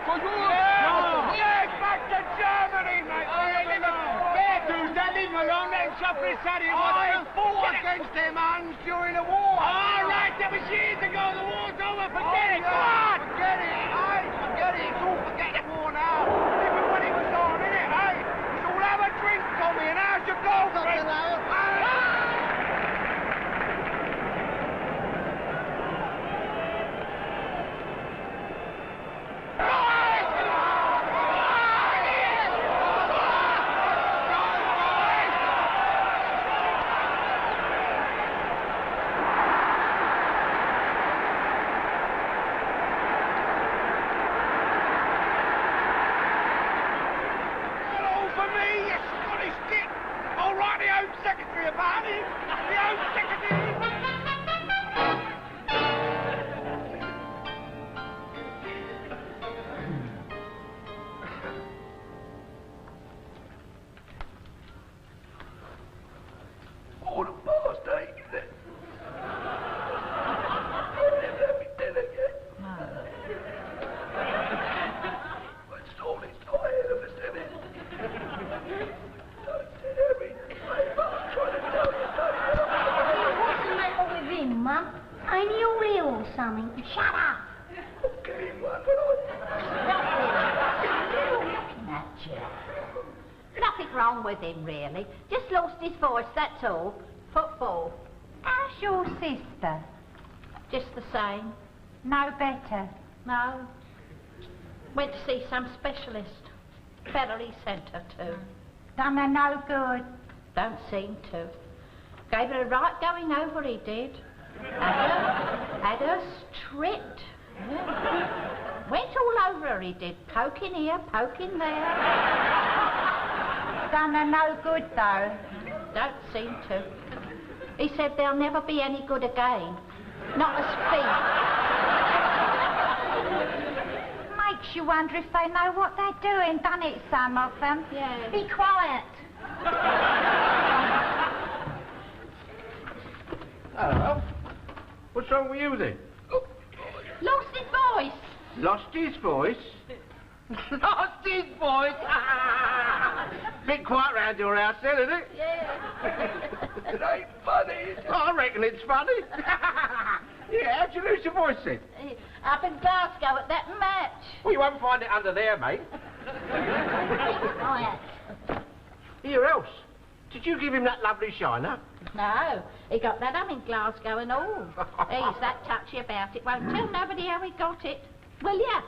for yours. Yeah, back to Germany, mate. Fair dues, they leave him alone, let him suffer his saddy. I fought against them Huns during the war. All right, that was years ago. The war's over. Forget it. Go on. Forget it, eh? Forget it. It's all forget the war now. Even when it was on, innit, eh? It's all have a drink, Tommy, and how's your girlfriend? With him, really. Just lost his voice, that's all. Football. How's your sister? Just the same. No better? No. Went to see some specialist. Fella he sent her to. Done her no good? Don't seem to. Gave her a right going over, he did. Had her stripped. Yeah. Went all over her, he did. Poking here, poking there. Done her no good, though? Don't seem to. He said they'll never be any good again. Not as feet. Makes you wonder if they know what they're doing, doesn't it, some of them? Yeah. Be quiet. Hello. What's wrong with you, then? Lost his voice. Lost his voice? Lost his voice? Bit quiet round your house then, isn't it? Yeah. It ain't funny. I reckon it's funny. Yeah, how'd you lose your voice then? Up in Glasgow at that match. Well, you won't find it under there, mate. Quiet. Here else. Did you give him that lovely shiner? No, he got that up in Glasgow and all. He's that touchy about it. Won't tell nobody how he got it. Will ya?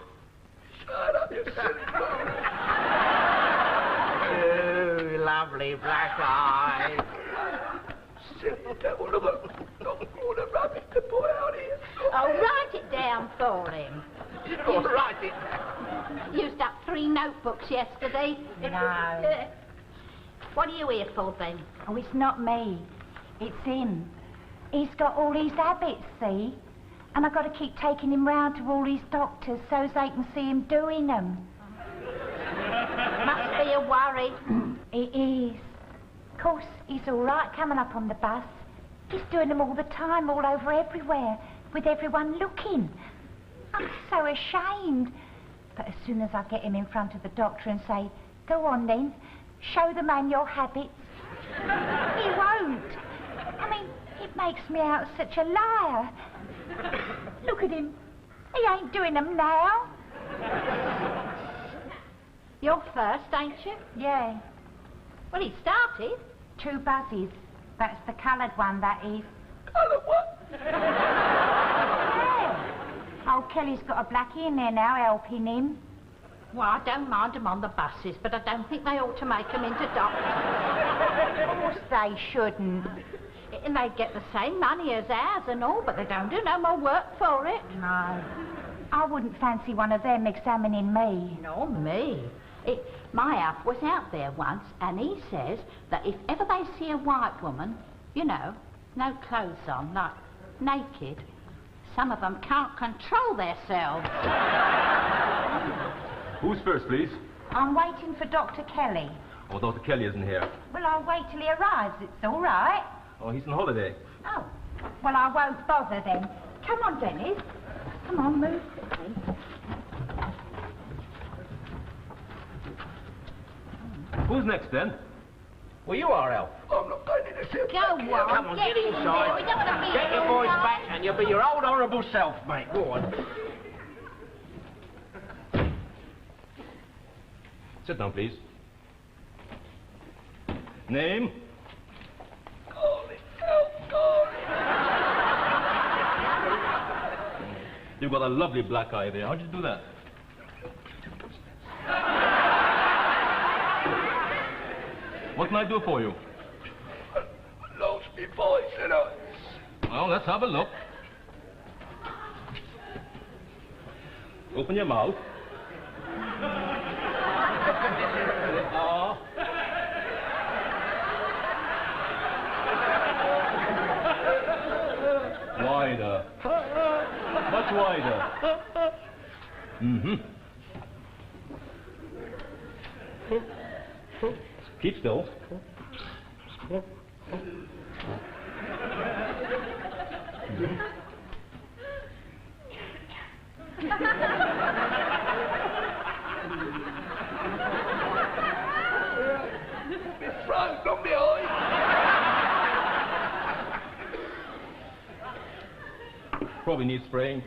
Shut up, you silly Oh, lovely black eyes. Silly devil of a... Don't want to rub the boy out here. Oh, write it down for him. Oh, write it down. Used up 3 notebooks yesterday. No. What are you here for, then? Oh, it's not me. It's him. He's got all these habits, see? And I've got to keep taking him round to all these doctors so they can see him doing them. Must be a worry. It is. Of course, he's all right coming up on the bus. He's doing them all the time, all over everywhere, with everyone looking. I'm so ashamed. But as soon as I get him in front of the doctor and say, go on then, show the man your habits, he won't. I mean, it makes me out such a liar. Look at him. He ain't doing them now. You're first, ain't you? Yeah. Well, he started. 2 buses. That's the coloured one, that is. Coloured what? Yeah. Old Kelly's got a blackie in there now helping him. Well, I don't mind them on the buses, but I don't think they ought to make them into doctors. Of course they shouldn't. And they get the same money as ours and all, but they don't do no more work for it. No. I wouldn't fancy one of them examining me. Nor me. My Alf was out there once, and he says that if ever they see a white woman, you know, no clothes on, like naked, some of them can't control themselves. Who's first, please? I'm waiting for Dr. Kelly. Oh, Dr. Kelly isn't here. Well, I'll wait till he arrives. It's all right. Oh, he's on holiday. Oh. Well, I won't bother then. Come on, Dennis. Come on, move quickly. Who's next, then? Well, you are, Alf. I'm not going in the silk. Go on, Come on, get in inside. there. We don't want to be Get your voice back and you'll be your old honourable self, mate. Go on. Sit down, please. Name? Golly, Alf, golly. You've got a lovely black eye there. How'd you do that? What can I do for you? I lost my voice, and I... Well, let's have a look. Open your mouth. Wider. Much wider. Mm-hmm. Keep still. Front from behind. Probably needs spraying.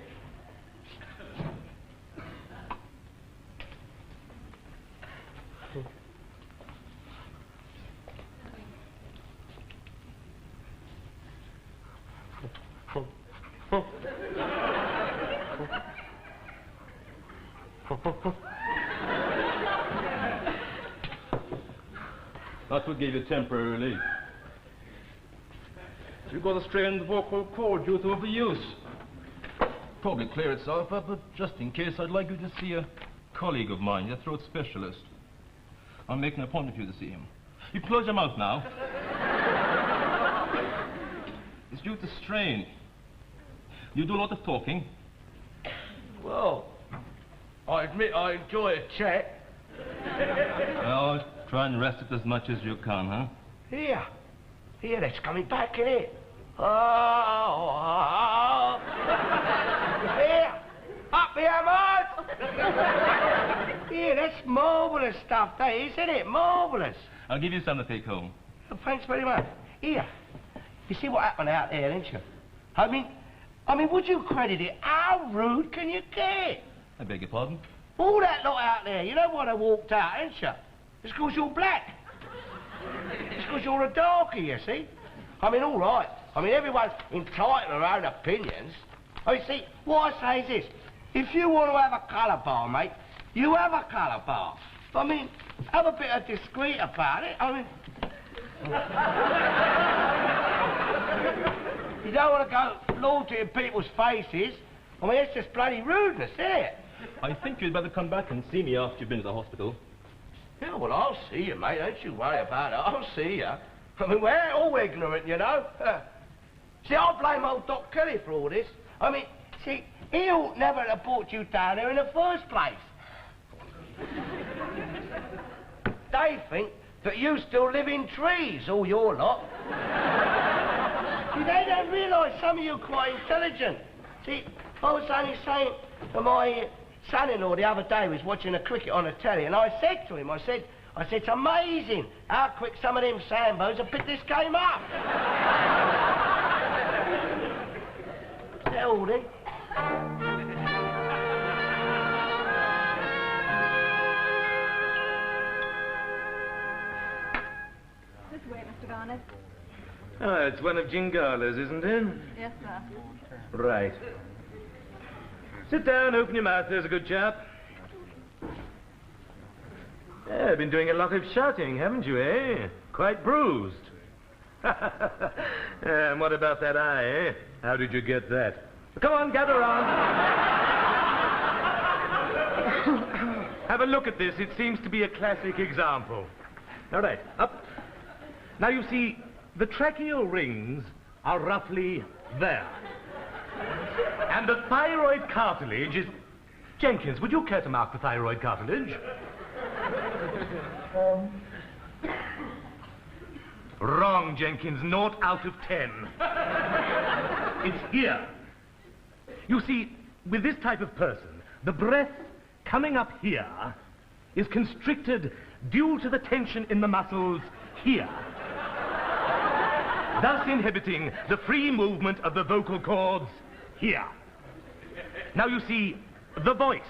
That would give you temporary relief. You've got a strained vocal cord due to overuse. Probably clear itself up, but just in case, I'd like you to see a colleague of mine, a throat specialist. I'll make an appointment for you to see him. You close your mouth now. It's due to strain. You do a lot of talking. Well, I admit I enjoy a chat. Well, try and rest it as much as you can, huh? Here, that's coming back, isn't it? Oh. Here, up here, mate. Here, that's marvellous stuff, that is, isn't it? Marvellous. I'll give you some to take home. Oh, thanks very much. Here, you see what happened out there, didn't you? I mean, would you credit it? How rude can you get? I beg your pardon? All that lot out there, you know why they walked out, ain't you? It's because you're black. It's because you're a darkie, you see? I mean, all right. I mean, everyone's entitled to their own opinions. I mean, see, what I say is this. If you want to have a colour bar, mate, you have a colour bar. I mean, have a bit of discreet about it. I mean... You don't want to go launching in people's faces. I mean, it's just bloody rudeness, isn't it? I think you'd better come back and see me after you've been to the hospital. Yeah, well, I'll see you, mate. Don't you worry about it. I'll see you. I mean, we're all ignorant, you know. See, I blame old Doc Kelly for all this. I mean, see, he ought never have brought you down here in the first place. They think that you still live in trees, all your lot. See, they don't realise some of you are quite intelligent. See, I was only saying to my son-in-law the other day, was watching the cricket on the telly, and I said to him, I said, it's amazing how quick some of them Sambos have picked this game up. Is that all then? This way, Mr. Garner. Oh, it's one of Jingala's, isn't it? Yes, sir. Right. Sit down, open your mouth, there's a good chap. Yeah, been doing a lot of shouting, haven't you, eh? Quite bruised. And what about that eye, eh? How did you get that? Come on, gather round. Have a look at this. It seems to be a classic example. All right, up. Now, you see, the tracheal rings are roughly there. And the thyroid cartilage is... Jenkins, would you care to mark the thyroid cartilage? Wrong, Jenkins. 0 out of 10. It's here. You see, with this type of person, the breath coming up here is constricted due to the tension in the muscles here, thus inhibiting the free movement of the vocal cords here. Now you see, the voice,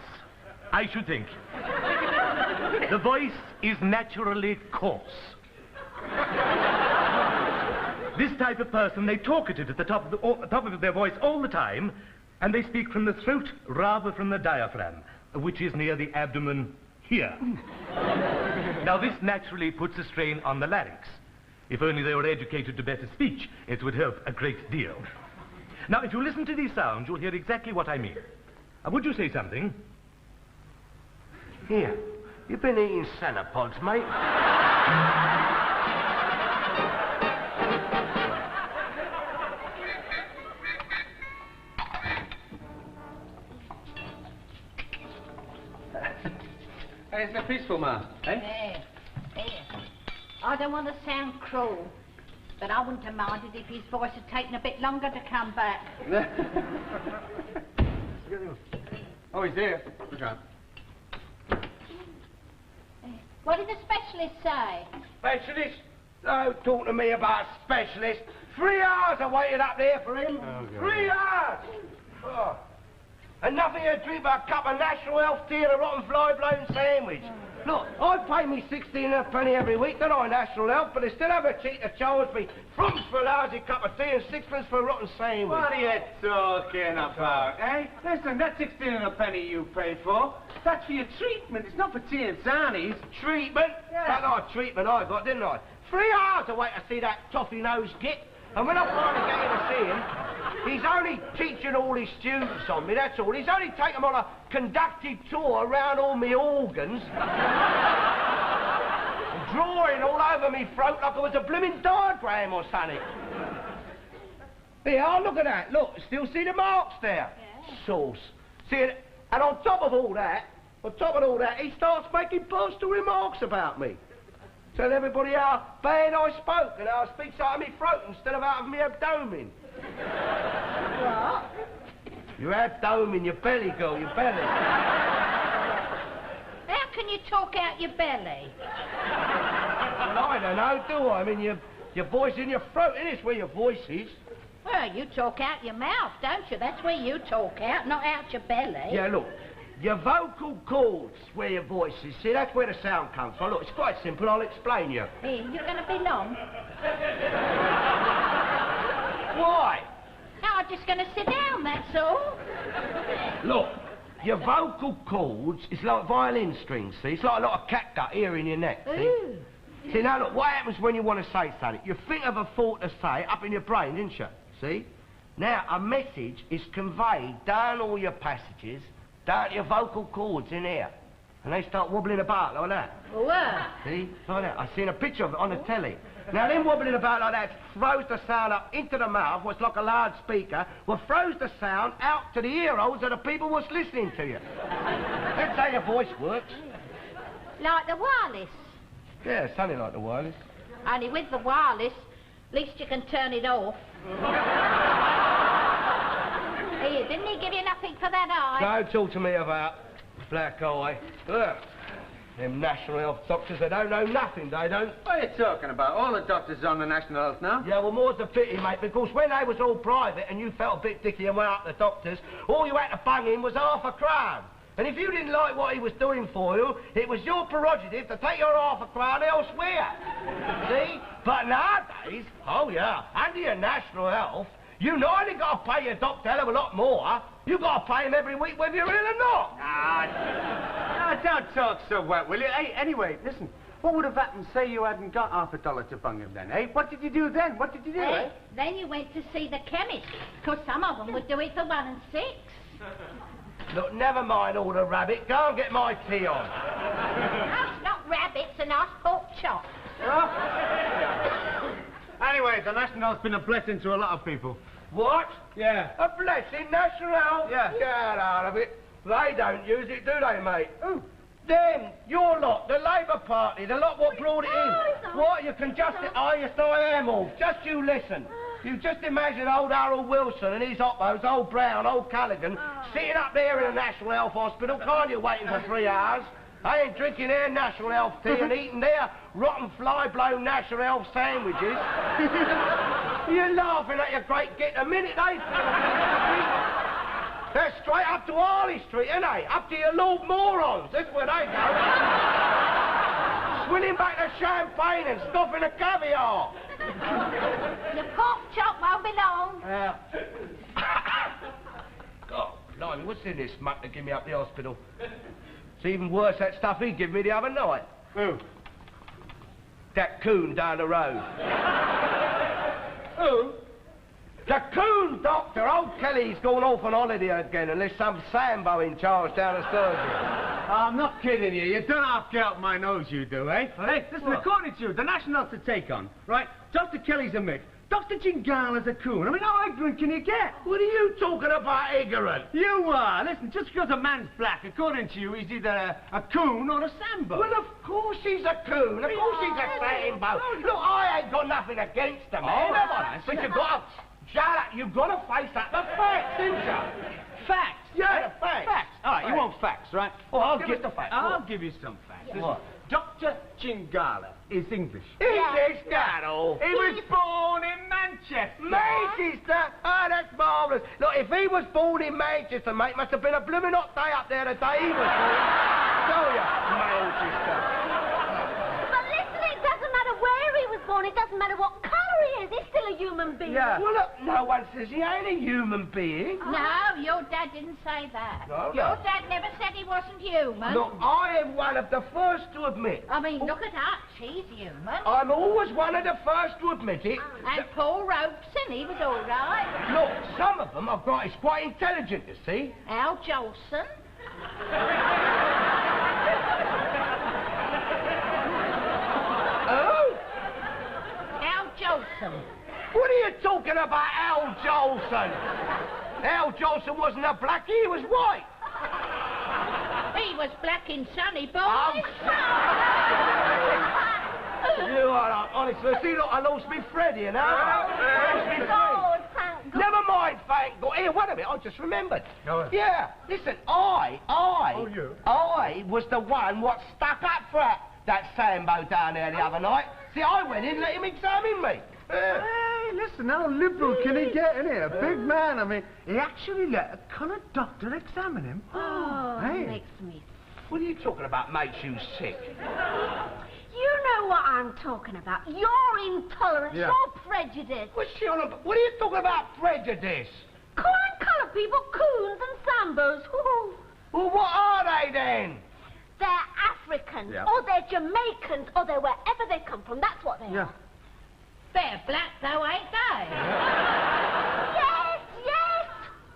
I should think. The voice is naturally coarse. This type of person, they talkative at the top of their voice all the time, and they speak from the throat rather from the diaphragm, which is near the abdomen here. Now this naturally puts a strain on the larynx. If only they were educated to better speech, it would help a great deal. Now if you listen to these sounds, you'll hear exactly what I mean. Would you say something? Here, you've been eating Sanopods, mate. Hey, isn't it peaceful, Ma? Eh? There, there. I don't want to sound cruel, but I wouldn't have minded if his voice had taken a bit longer to come back. Oh, he's there. Look out. What did the specialist say? Specialist? Don't talk to me about specialist. 3 hours I waited up there for him. Oh, God. 3 hours! Oh. And nothing to drink but a cup of National Health tea and a rotten fly-blown sandwich. Look, I pay me 16 and a penny every week, don't I, National Health, but they still have a cheat to charge me frumps for a lousy cup of tea and 6pence for a rotten sandwich. What are you talking about, eh? Listen, that 16 and a penny you paid for, that's for your treatment. It's not for tea and sarnies. Treatment? Yeah. That nice treatment I got, didn't I? 3 hours to wait to see that toffee-nosed git. And when I finally get in to see him, he's only teaching all his students on me, that's all. He's only taken them on a conducted tour around all my organs. Drawing all over me throat like it was a blooming diagram or something. Here, look at that. Look, still see the marks there? Yeah. Sauce. See, and on top of all that, he starts making personal remarks about me. Tell everybody how bad I spoke and how I speaks out of my throat instead of out of my abdomen. What? Your abdomen, your belly, girl, your belly. How can you talk out your belly? Well, I don't know, do I? I mean, your voice in your throat, isn't it? Where your voice is. Well, you talk out your mouth, don't you? That's where you talk out, not out your belly. Yeah, look. Your vocal cords, where your voice is. See, that's where the sound comes from. Look, it's quite simple. I'll explain you. Here, you're going to be long. Why? No, I'm just going to sit down, that's all. Look, your vocal cords is like violin strings, see? It's like a lot of catgut here in your neck, see? Ooh. See, now look, what happens when you want to say something? You think of a thought to say up in your brain, didn't you? See? Now, a message is conveyed down all your passages, down to your vocal cords in here. And they start wobbling about like that. What? See? Like that. I've seen a picture of it on the telly. Now, them wobbling about like that throws the sound up into the mouth, what's like a large speaker, well, throws the sound out to the ear holes of the people what's listening to you. That's how your voice works. Like the wireless. Yeah, something like the wireless. Only with the wireless, at least you can turn it off. Here, didn't he give you nothing for that eye? Don't talk to me about black eye. Look, them National Health doctors, they don't know nothing, they don't. What are you talking about? All the doctors are on the National Health now. Yeah, well, more's the pity, mate, because when they was all private and you felt a bit dicky and went up to the doctors, all you had to bung in was £0.50. And if you didn't like what he was doing for you, it was your prerogative to take your £0.50 elsewhere. See? But nowadays, oh yeah, under your National Health, you not only got to pay your doctor a hell of a lot more, you got to pay him every week whether you're ill or not. Ah, don't talk so wet, will you? Hey, anyway, listen. What would have happened, say you hadn't got $50 to bung him then, eh? What did you do then? What did you do, eh? Then you went to see the chemist, because some of them would do it for 1 and 6. Look, never mind all the rabbit. Go and get my tea on. No, it's not rabbits, a nice pork chop. Anyway, the National Health's been a blessing to a lot of people. What? Yeah. A blessing, National Health? Yeah. Get out of it. They don't use it, do they, mate? Who? Them, your lot, the Labour Party, the lot what brought it in. What, you can just... Oh, yes, I am all. Just you listen. You just imagine old Harold Wilson and his oppos, old Brown, old Callaghan, sitting up there in a National Health Hospital, can't you, waiting for 3 hours? I ain't drinking their National Health tea and eating their rotten fly-blown National Health sandwiches. You're laughing at your great get a minute, eh? They're straight up to Harley Street, ain't they? Up to your Lord Morons. That's where they go. Swilling back the champagne and stuffing the caviar. Your pork chop won't be long. God, blimey, what's in this muck to give me up the hospital? It's even worse, that stuff he gave me the other night. Who? That coon down the road. Who? The coon doctor! Old Kelly's gone off on holiday again, and there's some Sambo in charge down the surgery. I'm not kidding you. You don't have to get up my nose, you do, eh? Hey, listen, according to you, the National Health to take on, right? Dr. Kelly's a myth. Dr. Jingala's a coon. I mean, how ignorant can you get? What are you talking about, ignorant? You are. Listen, just because a man's black, according to you, he's either a coon or a Sambo. Well, of course he's a coon. Of course he's a Sambo. Look, I ain't got nothing against the man, have I? But you've got to... Shut up. You've got to face up the facts, ain't you? Facts? Yeah, the facts. Facts. All right, you want facts, right? Well, I'll give the facts. I'll give you some facts. Listen, What? Dr. Jingala is English. Is this that all? He was born in Manchester. Manchester? Oh, that's marvellous. Look, if he was born in Manchester, mate, must have been a blooming hot day up there the day he was born. Tell ya, Manchester. But listen, it doesn't matter where he was born. It doesn't matter what colour he is. He's still a human being. Yeah. Well, look, no one says he ain't a human being. No, your dad didn't say that. No, your no. dad never said he wasn't human. Look, I am one of the first to admit. I mean, look at Hutch, he's human. I'm always one of the first to admit it. And Paul Robeson, he was all right. Look, some of them I've got is quite intelligent, you see. Al Jolson. Oh? Al Jolson. What are you talking about, Al Jolson? Al Jolson wasn't a blackie, he was white. He was black and sunny, boy. Oh, you are honestly. See, look, I lost me Freddie, you know. I lost me Freddie. God, thank God. Never mind, thank God. Here, wait a minute, I just remembered. Go on. Yeah, listen, I was the one what stuck up for that Sambo down there the other night. See, I went in and let him examine me. Hey, listen, how liberal can he get, innit? A big man, I mean, he actually let a coloured doctor examine him. Oh, Hey. makes me... What are you talking about makes you sick? You know what I'm talking about. Your intolerance, Yeah. your prejudice. What are you talking about prejudice? Calling coloured people coons and sambos. Hoo-hoo. Well, what are they then? They're Africans, Yeah. or they're Jamaicans, or they're wherever they come from. That's what they are. They're black, though, ain't they? Yes, yes.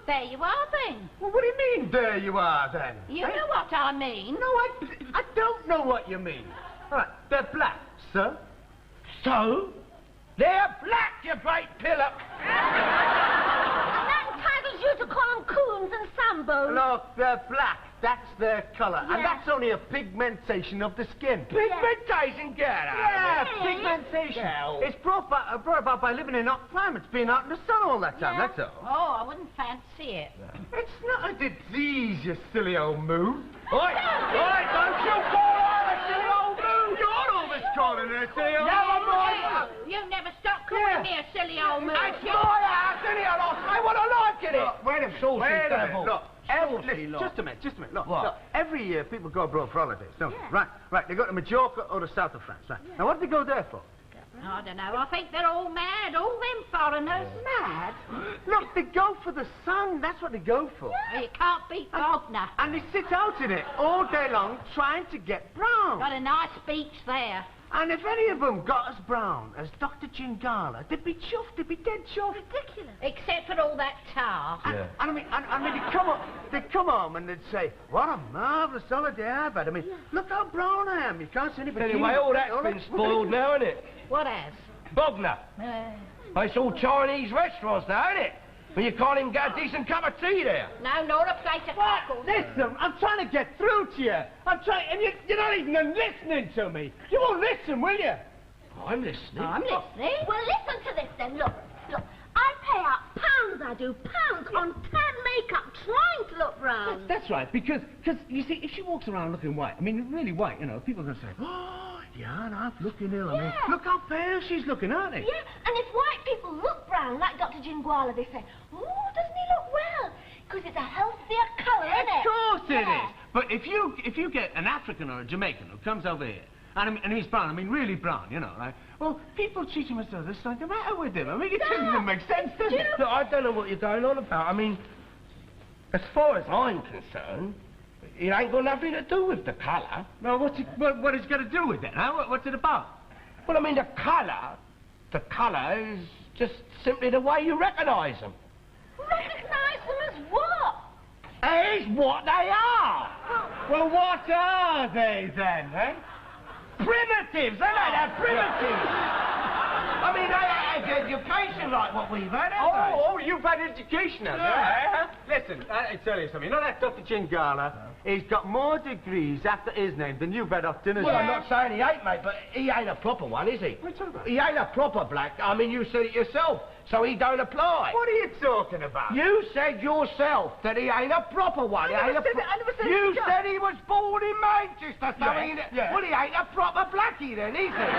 There you are, then. Well, what do you mean, there you are, then? You know what I mean. No, I don't know what you mean. All right, they're black, sir. So? They're black, you great pillock. And that entitles you to call them coons and sambos. Look, they're black. That's their colour. Yeah. And that's only a pigmentation of the skin. Pigmentation, get out Yeah, of it. pigmentation. Yeah. It's brought about by living in hot climates, being out in the sun all that time, Yeah. that's all. Oh, I wouldn't fancy it. It's not a disease, you silly old moo. Oi, don't you call her a silly old moon. You're always calling her a silly old Never moo. mind. You never stop calling me a silly old moon. It's my house, isn't it? I'll say what I like in it. Wait a minute, Saucy wait a devil. minute. Look, Saucy listen, lot. just a minute. Look, What? look, every year people go abroad for holidays, don't they? Right, they go to Majorca or the south of France, right? Now, what do they go there for? I don't know. I think they're all mad. All them foreigners. Mad. Look, they go for the sun. That's what they go for. Well, you can't beat Wagner. And they sit out in it all day long trying to get brown. Got a nice beach there. And if any of them got as brown as Dr. Jingala, they'd be chuffed. They'd be dead chuffed. Ridiculous. Except for all that tar. Yeah. And I mean, they'd come home and they'd say, "What a marvellous holiday I've had. I mean, look how brown I am. You can't see any bikini." Anyway, all that's been spoiled now, isn't it? What has? Bogner. Uh, It's all Chinese restaurants now, isn't it? When you can't even get a decent cup of tea there. no, nor a plate of cockles. Listen, I'm trying to get through to you. I'm trying, and you're not even listening to me. You won't listen, will you? I'm listening. I'm listening. Well, listen to this then. Look. I pay out pounds I do. Pounds on tan makeup trying to look brown. That's right, because you see, if she walks around looking white, I mean, really white, you know, people are going to say, oh, Diana's looking ill. I mean, look how pale she's looking, aren't they? Yeah, and if white people look brown, like Dr. Jinguala, they say, oh, doesn't he look well? Because it's a healthier colour, isn't it? Of course it is. But if you get an African or a Jamaican who comes over here, and he's brown, I mean, really brown, you know, like, well, people treat him as though there's something the matter with him. I mean, it doesn't make sense, does it? Look, I don't know what you're going on about. I mean, as far as I'm concerned, it ain't got nothing to do with the colour. Well, what has it got to do with it, huh? What's it about? Well, I mean, the colour is just simply the way you recognise them. Recognise them as what? As what they are. Well, what are they then, eh? Primitives, ain't they? They're primitives. I mean, they ain't had education like what we've had, have they? Oh, you've had education, have you? Yeah. Listen, I tell you something. You know that Dr. Chingala? He's got more degrees after his name than you've had off dinner. Well, I'm not saying he ain't, mate, but he ain't a proper one, is he? What are you talking about? He ain't a proper black. I mean, you said it yourself, so he don't apply. What are you talking about? You said yourself that he ain't a proper one. I never said You he was. said he was born in Manchester, so Yeah. well, he ain't a proper blackie then, is he?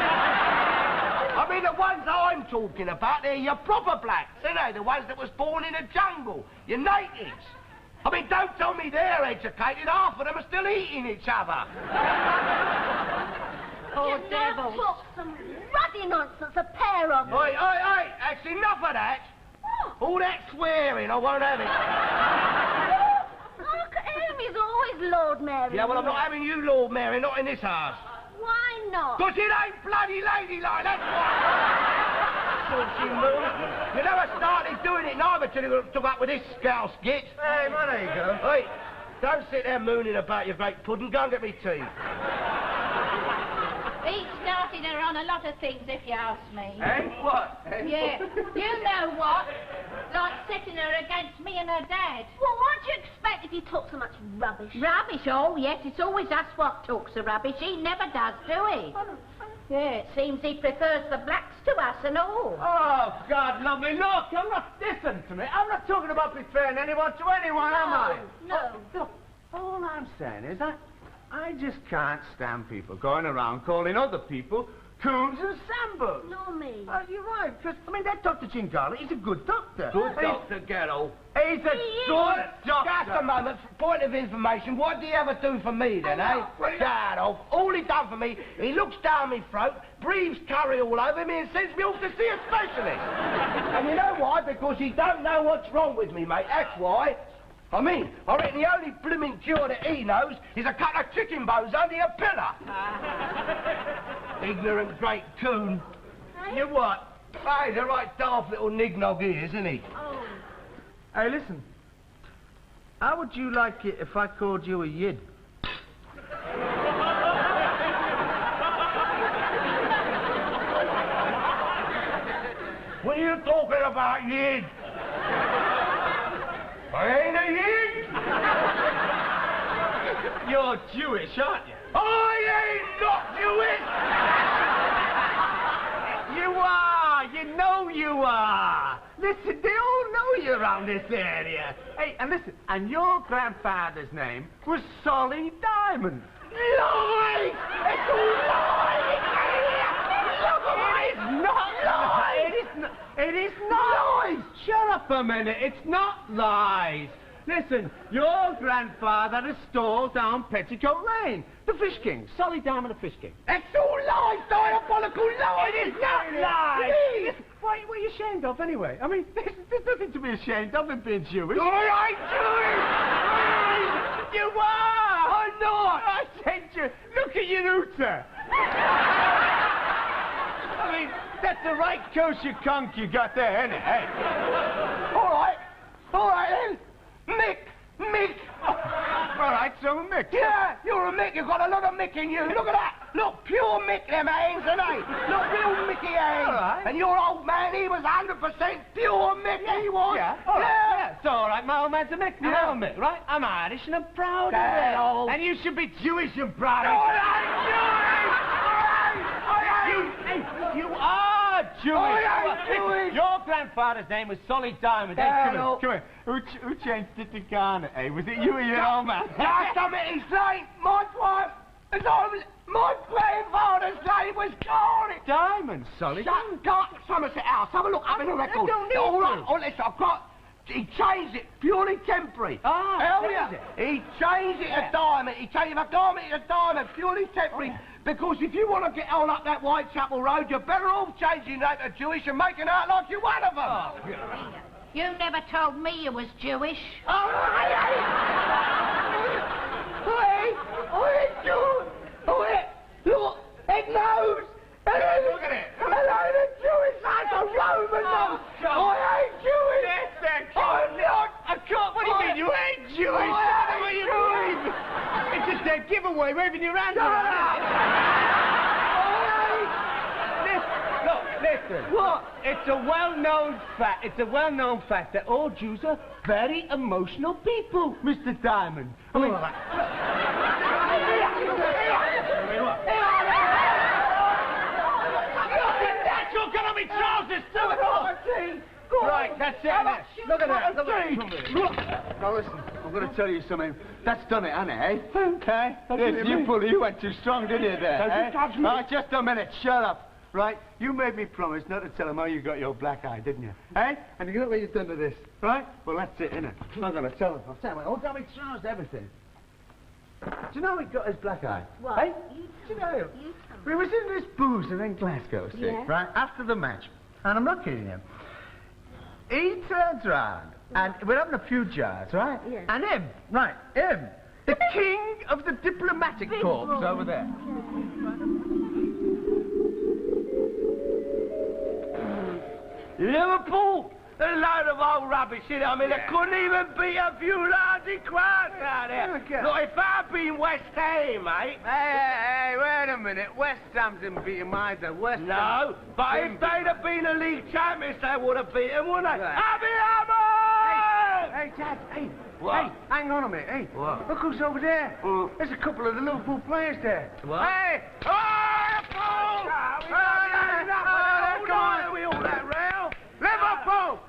I mean, the ones I'm talking about, they're your proper blacks, aren't they? The ones that was born in the jungle, your natives. I mean, don't tell me they're educated. Half of them are still eating each other. Oh, devil. Talk some ruddy nonsense, a pair of them. Oi, that's enough of that. All that swearing, I won't have it. Look at him, he's always Lord Mary. Yeah, well, I'm not having you, Lord Mary, not in this house. Why not? Because it ain't bloody ladylike, that's why. You never started doing it neither till you took up with this scouse git. Hey, man, there you go. Hey, don't sit there mooning about your great pudding. Go and get me tea. He started her on a lot of things, if you ask me. Eh? What? Yeah, you know what? Like setting her against me and her dad. Well, what do you expect if you talk so much rubbish? Rubbish, oh yes, it's always us what talks the rubbish. He never does, do he? Yeah, it seems he prefers the blacks to us and all. Oh, God, lovely. Look, I'm not... Listen to me. I'm not talking about preferring anyone to anyone, am I? No. Look, all I'm saying is I just can't stand people going around calling other people coons and sambos. No, me. You're right, because, I mean, that Dr. Chingala, he's a good doctor. Good doctor, Gerald. He's a good doctor. Just a moment, point of information. What did he ever do for me then, eh? Gerald, all he done for me, he looks down my throat, breathes curry all over me and sends me off to see a specialist. And you know why? Because he don't know what's wrong with me, mate, that's why. I mean, I reckon the only blooming cure that he knows is a couple of chicken bones under your pillar. Ignorant great coon. Hey? You what? Hey, he's a right daft little nignog he is, isn't he? Oh. Hey, listen. How would you like it if I called you a yid? What are you talking about, yid? I ain't a yid. You're Jewish, aren't you? I ain't not Jewish. You are! You know you are! Listen, they all know you around this area. Hey, and listen, and your grandfather's name was Solly Diamond. Lies! It's all lies! Look at me! It's not lies! It is not lies! Shut up a minute, it's not lies. Listen, your grandfather had a stall down Petticoat Lane. The Fish King, Solly Diamond, the Fish King. It's all lies! Diabolical lies! It is not lies! It is! What are you ashamed of, anyway? I mean, there's nothing to be ashamed of in being Jewish. I ain't Jewish! You are! I'm not! I said you. Look at your Uta. I mean, that's the right kosher conch you got there, isn't it? Hey. All right then. Mick! All right, so Mick. Yeah, you're a Mick. You've got a lot of Mick in you. Look at that. Look, pure Mick, them hands, ain't they? Look, real Mickey hands. All right. And your old man, he was 100% pure Mick, he was. Yeah, all right. Yeah, it's all right. My old man's a Mick. My old Mick, right? I'm Irish and I'm proud of it. Old. And you should be Jewish and proud of All it. right, Jewish! All right, You are Jewish. I ain't Jewish. Your grandfather's name was Solly Diamond. Hey, come here. Who changed it to Garnet, eh? Was it you or your old man? Just a minute, he's late. My wife. My grandfather's name was Garnet. Diamond, Solly. Somerset House. Have a look up in the record. All right, listen, I've got... He changed it, purely temporary. Ah, hell yeah. He changed it to Diamond. He changed my Garnet to Diamond, purely temporary. Because if you want to get on up that Whitechapel Road, you're better off changing that to Jewish and making out like you're one of them. You never told me you was Jewish. Look, it knows. Look at it. And I'm a Jewish like a Roman. I ain't Jewish. I'm not. What do you mean? You ain't Jewish? What do you mean? It's just a giveaway, waving your hand around. Look, listen. What? It's a well-known fact. It's a well-known fact that all Jews are very emotional people, Mr. Diamond. I mean, you're gonna be trousers too. Right, that's it. Look at that. Look. Now listen, I'm going to tell you something. That's done it, hasn't it, eh? Okay. Yes, you bully. You went too strong, didn't you, there? Eh? Right, just a minute. Shut up. Right? You made me promise not to tell him how you got your black eye, didn't you? Eh? And you know what you've done to this, right? Well, that's it, innit? I'm going to tell him. I'll tell him. I'll tell him he trousers everything. Do you know how he got his black eye? What? Eh? Do you know? We was in this booze in Glasgow, see? Yeah. Right? After the match. And I'm not kidding you. He turns round, and we're having a few jars, right? Yeah. And him, the king of the diplomatic corps over there. Liverpool, a load of old rubbish, you know. I mean, they couldn't even beat a few lardy crowds out there. Look, if I'd been West Ham, mate. Hey, wait a minute. West Ham's in beating mine, though. No, but if they'd have been a league champions, they would have beat them, wouldn't they? Right. Happy Hammers! Hey, Dad, hey. What? Hey, hang on a minute, hey. What? Look who's over there. There's a couple of the Liverpool players there. What? Hey! Liverpool! Come on, we all that rail. Liverpool!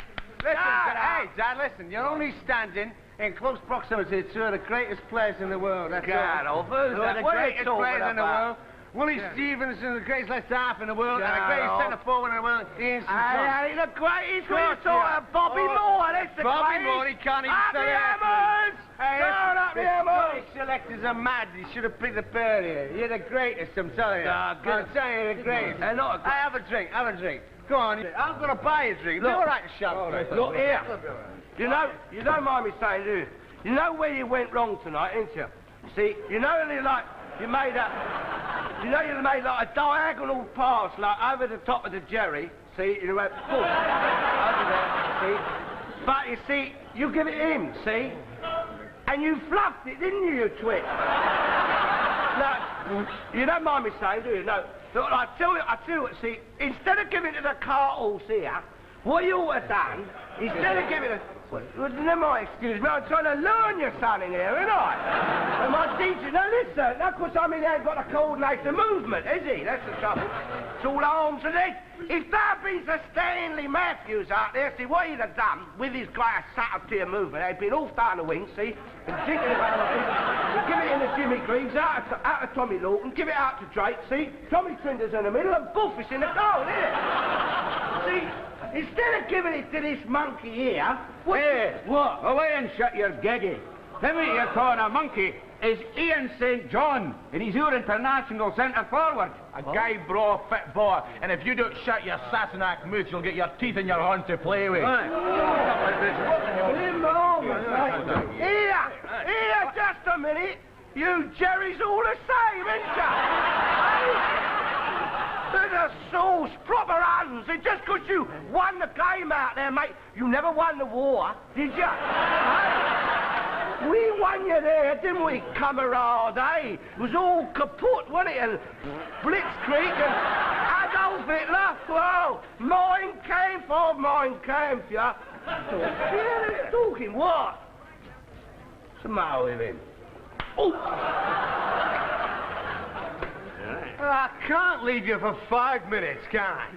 Listen, hey, Dad, listen. You're only standing in close proximity to two of the greatest players in the world. That's all. who's that? The What are you greatest talking players in the about? world. Willie Stevenson, the greatest left half in the world, and the greatest centre forward in the world, Ian St. Hey, the greatest we saw Bobby Moore, that's the Bobby greatest. Moore, he can't even say Happy that. Hammers! Hey, Down Happy Hammers! Scottish selectors are mad. You should have picked the pair here. You're the greatest, I'm telling you. I'm telling you, you're the greatest. Hey, look, Hey, have a drink, have a drink. Go on, I'm going to buy you a drink. Look, all right to shove. Look here. You don't mind me saying, do you? You know where you went wrong tonight, ain't you? See, you know, you made like a diagonal pass, like over the top of the jerry. See, you went over there. See, but you see, you give it him. See, and you fluffed it, didn't you, you twit? No, you don't mind me saying, do you? No. Look, I tell you what. See, instead of giving it to the cart horse here, what you ought to done, instead of giving it. Well, never mind, excuse me, I'm trying to learn your son in here, ain't I? And my teacher, now listen, of course, I mean, he ain't got a coordinated movement, is he? That's the trouble. It's all arms and legs. If that be Sir Stanley Matthews out there, see, what he'd have done with his great Saturday movement, he'd been off down the wing, see, and thinking about it, he'd give it in to Jimmy Greaves, out to Tommy Lawton, give it out to Drake, see, Tommy Trinder's in the middle, and Buff is in the goal, isn't it? See? Instead of giving it to this monkey here... Hey, what? Away and shut your geggy. Him you call a monkey is Ian St. John, and he's your international centre forward. A gay, broad, fit boy, and if you don't shut your Sassenach mouth, you'll get your teeth in your horn to play with. Here, just a minute. You Jerry's all the same, ain't you? The sauce, proper hands. It's just because you won the game out there, mate. You never won the war, did you? We won you there, didn't we, camarade, eh? It was all kaput, wasn't it? And Blitzkrieg and Adolf Hitler. Well, mine came for you. Talking what? What's the matter with him? Oh! I can't leave you for 5 minutes, can I?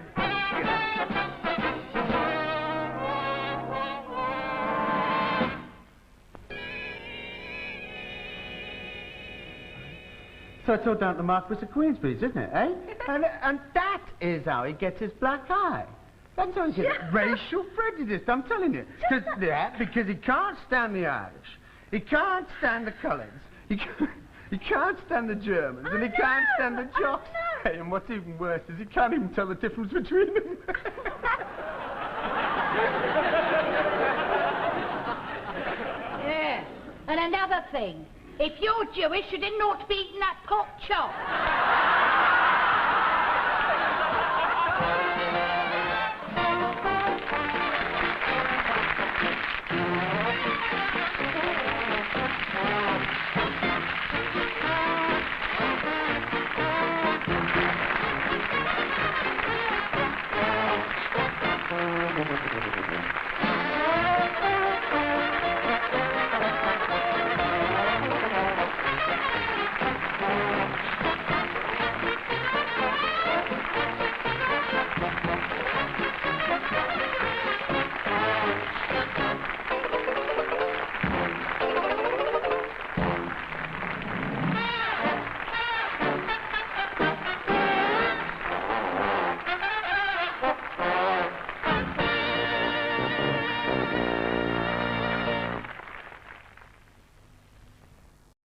So it's all down to Marquis of Queensberry's, isn't it, eh? and that is how he gets his black eye. That's how he gets racial prejudice, I'm telling you. Because he can't stand the Irish. He can't stand the colours. He can't stand the Germans. And he can't stand the Jocks. Hey, and what's even worse is he can't even tell the difference between them. Yeah. And another thing. If you're Jewish, you didn't ought to be eating that pork chop.